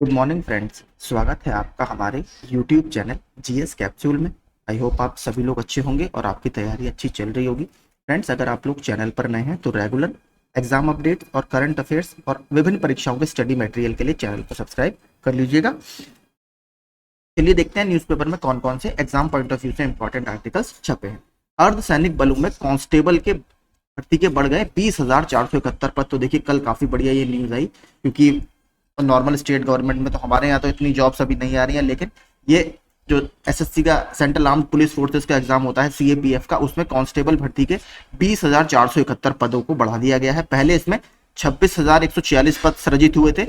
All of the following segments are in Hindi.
Good morning friends. स्वागत है आपका हमारे यूट्यूब चैनल जीएस कैप्सूल में। आई होप आप सभी लोग अच्छे होंगे और आपकी तैयारी अच्छी चल रही होगी। फ्रेंड्स, अगर आप लोग चैनल पर नए हैं तो रेगुलर एग्जाम अपडेट और करंट अफेयर्स और विभिन्न परीक्षाओं के स्टडी मटेरियल के लिए चैनल को सब्सक्राइब कर लीजिएगा। चलिए देखते हैं न्यूज़पेपर में कौन कौन से एग्जाम पॉइंट ऑफ व्यू से इंपॉर्टेंट आर्टिकल्स छपे हैं। अर्धसैनिक बलों में कांस्टेबल के भर्ती के बढ़ गए 20,471 पद। तो देखिए कल काफी बढ़िया ये न्यूज आई, क्योंकि नॉर्मल स्टेट गवर्नमेंट में तो हमारे यहाँ तो इतनी जॉब्स अभी नहीं आ रही हैं, लेकिन ये जो एसएससी का सेंट्रल आर्म्ड पुलिस फोर्सेस का एग्जाम होता है सीएपीएफ का, उसमें कांस्टेबल भर्ती के 20,471 पदों को बढ़ा दिया गया है। पहले इसमें 26,146 पद सृजित हुए थे।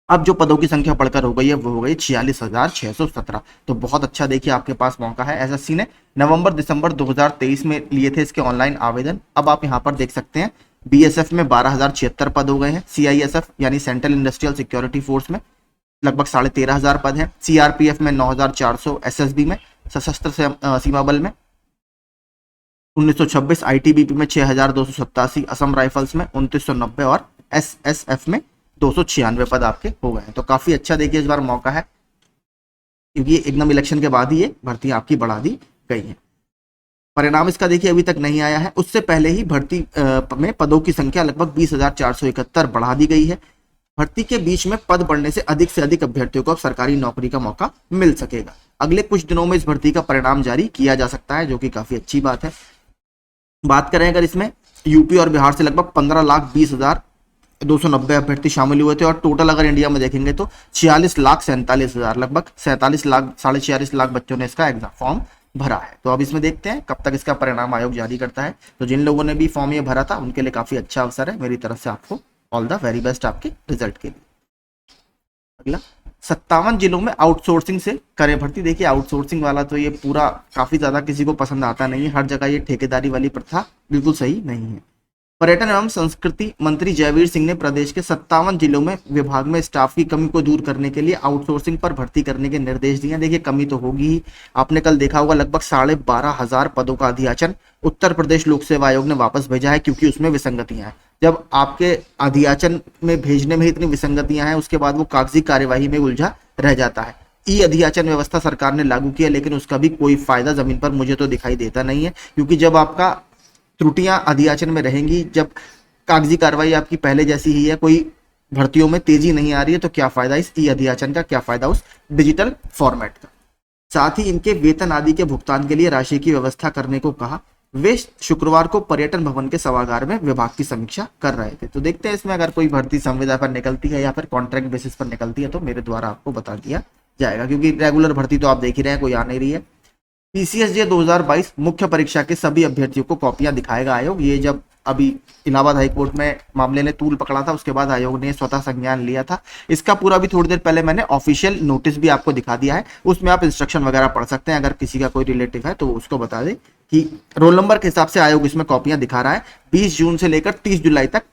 अब जो पदों की संख्या बढ़कर हो गई है वो हो गई 46,617। तो बहुत अच्छा, देखिए आपके पास मौका है। एसएससी ने नवंबर दिसंबर 2023 में लिए थे इसके ऑनलाइन आवेदन। अब आप यहाँ पर देख सकते हैं बीएसएफ में 12,076 पद हो गए हैं। सीआईएसएफ यानी सेंट्रल इंडस्ट्रियल सिक्योरिटी फोर्स में लगभग 13,500 पद हैं। सीआरपीएफ में 9,400, एसएसबी में सशस्त्र सीमा बल में 1926, आईटीबीपी में 6,287, असम राइफल्स में 2,990 और एसएसएफ में 296 पद आपके हो गए हैं। तो काफी अच्छा देखिए इस बार मौका है, क्योंकि एकदम इलेक्शन के बाद ही ये भर्ती आपकी बढ़ा दी गई है। परिणाम इसका देखिए अभी तक नहीं आया है, उससे पहले ही भर्ती में पदों की संख्या लगभग 20,471 बढ़ा दी गई है। भर्ती के बीच में पद बढ़ने से अधिक अभ्यर्थियों को अब सरकारी नौकरी का मौका मिल सकेगा। अगले कुछ दिनों में इस भर्ती का परिणाम जारी किया जा सकता है, जो कि काफी अच्छी बात है। बात करें अगर इसमें यूपी और बिहार से लगभग 15,20,290 अभ्यर्थी शामिल हुए थे, और टोटल अगर इंडिया में देखेंगे तो 46,47,000, लगभग 47 लाख 46.5 लाख बच्चों ने इसका एग्जाम फॉर्म भरा है। तो अब इसमें देखते हैं कब तक इसका परिणाम आयोग जारी करता है। तो जिन लोगों ने भी फॉर्म ये भरा था उनके लिए काफी अच्छा अवसर है। मेरी तरफ से आपको ऑल द वेरी बेस्ट आपके रिजल्ट के लिए। अगला, 57 जिलों में आउटसोर्सिंग से करें भर्ती। देखिए आउटसोर्सिंग वाला तो ये पूरा काफी ज्यादा किसी को पसंद आता नहीं है। हर जगह ये ठेकेदारी वाली प्रथा बिल्कुल सही नहीं है। पर्यटन एवं संस्कृति मंत्री जयवीर सिंह ने प्रदेश के 57 जिलों में विभाग में स्टाफ की कमी को दूर करने के लिए आउटसोर्सिंग पर भर्ती करने के निर्देश दिए। देखिए कमी तो होगी ही। आपने कल देखा होगा लगभग 12,500 पदों का अधियाचन उत्तर प्रदेश लोक सेवा आयोग ने वापस भेजा है, क्योंकि उसमें विसंगतियां हैं। जब आपके अधियाचन में भेजने में ही इतनी विसंगतियां हैं, उसके बाद वो कागजी कार्यवाही में उलझा रह जाता है। ई अधियाचन व्यवस्था सरकार ने लागू किया, लेकिन उसका भी कोई फायदा जमीन पर मुझे तो दिखाई देता नहीं है, क्योंकि जब आपका त्रुटियां अधियाचन में रहेंगी, जब कागजी कार्रवाई आपकी पहले जैसी ही है, कोई भर्तियों में तेजी नहीं आ रही है, तो क्या फायदा इस ई अधियाचन का, क्या फायदा उस डिजिटल फॉर्मेट का। साथ ही इनके वेतन आदि के भुगतान के लिए राशि की व्यवस्था करने को कहा। वे शुक्रवार को पर्यटन भवन के सभागार में विभाग की समीक्षा कर रहे थे। तो देखते हैं इसमें अगर कोई भर्ती संविदा पर निकलती है या फिर कॉन्ट्रैक्ट बेसिस पर निकलती है तो मेरे द्वारा आपको बता दिया जाएगा, क्योंकि रेगुलर भर्ती तो आप देख ही रहे हैं, कोई आ नहीं रही है। पीसीएसजे 2022 मुख्य परीक्षा के सभी अभ्यर्थियों को कॉपियां दिखाएगा आयोग। ये जब अभी इलाहाबाद हाईकोर्ट में मामले ने तूल पकड़ा था, उसके बाद आयोग ने स्वतः संज्ञान लिया था। इसका पूरा भी थोड़ी देर पहले मैंने ऑफिशियल नोटिस भी आपको दिखा दिया है, उसमें आप इंस्ट्रक्शन वगैरह पढ़ सकते हैं। अगर किसी का कोई रिलेटिव है तो उसको बता दे कि रोल नंबर के हिसाब से आयोग इसमें कॉपियां दिखा रहा है। 20 जून से लेकर 30 जुलाई तक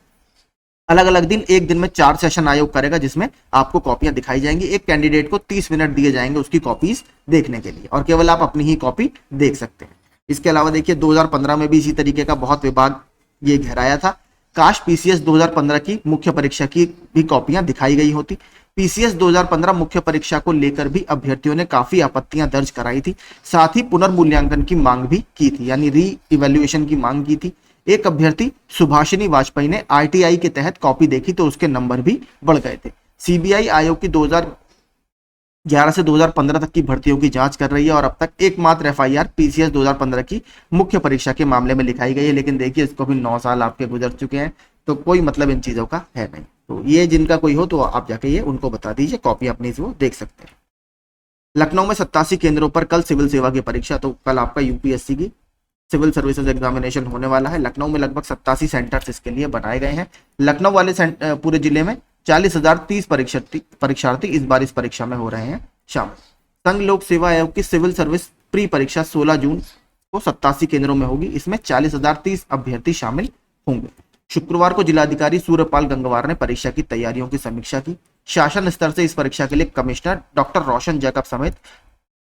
अलग अलग दिन, एक दिन में 4 सेशन आयोग करेगा, जिसमें आपको कॉपियां दिखाई जाएंगी। एक कैंडिडेट को 30 मिनट दिए जाएंगे उसकी कॉपीज देखने के लिए, और केवल आप अपनी ही कॉपी देख सकते हैं। इसके अलावा देखिए 2015 में भी इसी तरीके का बहुत विवाद ये गहराया था। काश पीसीएस 2015 की मुख्य परीक्षा की भी कॉपियां दिखाई गई होती। पीसीएस 2015 मुख्य परीक्षा को लेकर भी अभ्यर्थियों ने काफी आपत्तियां दर्ज कराई थी। साथ ही पुनर्मूल्यांकन की मांग भी की थी, यानी री इवेल्युएशन की मांग की थी। एक अभ्यर्थी सुभाषिनी वाजपेयी ने आरटीआई के तहत कॉपी देखी तो उसके नंबर भी बढ़ गए थे। सीबीआई आयोग की 2011 से 2015 तक की भर्तियों की जांच कर रही है, और अब तक एकमात्र एफआईआर पीसीएस 2015 की मुख्य परीक्षा के मामले में लिखाई गई है। लेकिन देखिए इसको भी 9 साल आपके गुजर चुके हैं, तो कोई मतलब इन चीजों का है नहीं। तो ये जिनका कोई हो तो आप जाके ये उनको बता दीजिए, कॉपी अपनी से वो देख सकते हैं। लखनऊ में 87 केंद्रों पर कल सिविल सेवा की परीक्षा। तो कल आपका यूपीएससी की सिविल सर्विसेज एग्जामिनेशन होने वाला है। लखनऊ में लगभग 87 सेंटर्स इसके लिए बनाए गए हैं। लखनऊ वाले पूरे जिले में 40,030 परीक्षार्थी इस बार इस परीक्षा में हो रहे हैं शामिल। संघ लोक सेवा आयोग की सिविल सर्विस प्री परीक्षा 16 जून को 87 केंद्रों में होगी। इसमें 40,030 अभ्यर्थी शामिल होंगे। शुक्रवार को जिलाधिकारी सूर्यपाल गंगवार ने परीक्षा की तैयारियों की समीक्षा की। शासन स्तर से इस परीक्षा के लिए कमिश्नर डॉक्टर रोशन जैकब समेत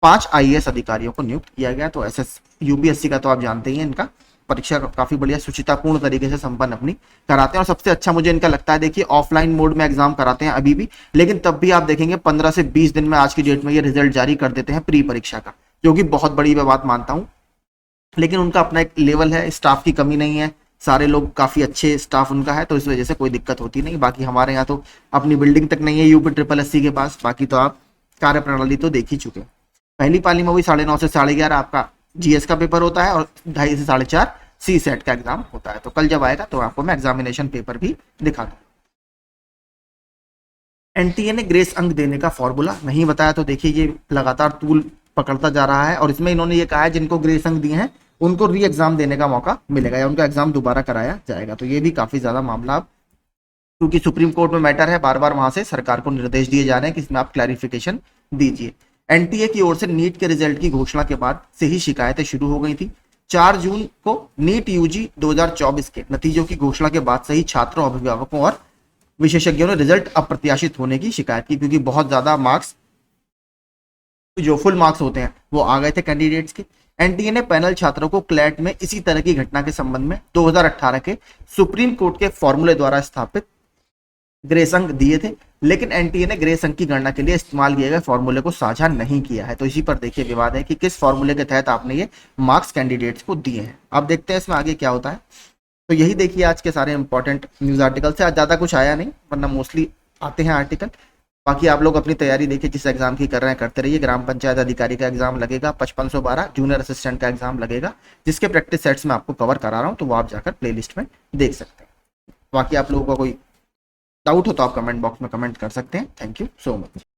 5 आईएएस अधिकारियों को नियुक्त किया गया। तो यूपीएससी का तो आप जानते ही हैं इनका परीक्षा काफी बढ़िया सुचितापूर्ण तरीके से संपन्न अपनी कराते हैं। और सबसे अच्छा मुझे इनका लगता है, देखिए ऑफलाइन मोड में एग्जाम कराते हैं अभी भी, लेकिन तब भी आप देखेंगे 15 से 20 दिन में आज की डेट में ये रिजल्ट जारी कर देते हैं प्री परीक्षा का, जो कि बहुत बड़ी मैं बात मानता हूँ। लेकिन उनका अपना एक लेवल है, स्टाफ की कमी नहीं है, सारे लोग काफी अच्छे स्टाफ उनका है, तो इस वजह से कोई दिक्कत होती नहीं। बाकी हमारे यहाँ तो अपनी बिल्डिंग तक नहीं है यूपी ट्रिपल एससी के पास, बाकी तो आप कार्य प्रणाली तो देख ही चुके हैं। पहली पाली में वही 9:30 से 11:30 आपका जीएस का पेपर होता है और 2:30 से 4:30 सी सेट का एग्जाम होता है। तो कल जब आएगा तो आपको मैं एग्जामिनेशन पेपर भी दिखा दूँ। एनटीए ने ग्रेस अंक देने का फॉर्मूला नहीं बताया, तो देखिए ये लगातार तूल पकड़ता जा रहा है और इसमें इन्होंने ये कहा है जिनको ग्रेस अंक दिए हैं उनको री एग्जाम देने का मौका मिलेगा या उनका एग्जाम दोबारा कराया जाएगा। तो ये भी काफी ज्यादा मामला, अब क्योंकि सुप्रीम कोर्ट में मैटर है, बार बार वहां से सरकार को निर्देश दिए जा रहे हैं कि इसमें आप क्लैरिफिकेशन दीजिए। एनटीए की ओर से नीट के रिजल्ट की घोषणा के बाद से ही शिकायतें शुरू हो गई थी। 4 जून को नीट यूजी 2024 के नतीजों की घोषणा के बाद से ही छात्रों, अभिभावकों और विशेषज्ञों ने रिजल्ट अप्रत्याशित होने की शिकायत की, क्योंकि बहुत ज्यादा मार्क्स, जो फुल मार्क्स होते हैं वो आ गए थे कैंडिडेट्स के। एनटीए ने पैनल छात्रों को क्लैट में इसी तरह की घटना के संबंध में 2018 के सुप्रीम कोर्ट के फॉर्मूले द्वारा स्थापित ग्रेस अंक दिए थे, लेकिन एनटीए ने ग्रेस अंक की गणना के लिए इस्तेमाल किए गए फॉर्मूले को साझा नहीं किया है। तो इसी पर देखिए विवाद है कि किस फॉर्मूले के तहत आपने ये मार्क्स कैंडिडेट्स को दिए हैं। अब देखते हैं इसमें आगे क्या होता है। तो यही देखिए आज के सारे इंपॉर्टेंट न्यूज आर्टिकल से। आज ज्यादा कुछ आया नहीं, वरना मोस्टली आते हैं आर्टिकल। बाकी आप लोग अपनी तैयारी देखिए, जिस एग्जाम की कर रहे हैं करते रहिए। ग्राम पंचायत अधिकारी का एग्जाम लगेगा, 5512 जूनियर असिस्टेंट का एग्जाम लगेगा, जिसके प्रैक्टिस सेट्स में आपको कवर करा रहा हूँ, तो वो आप जाकर प्लेलिस्ट में देख सकते हैं। बाकी आप लोगों का कोई डाउट हो तो आप कमेंट बॉक्स में कमेंट कर सकते हैं। Thank you so much.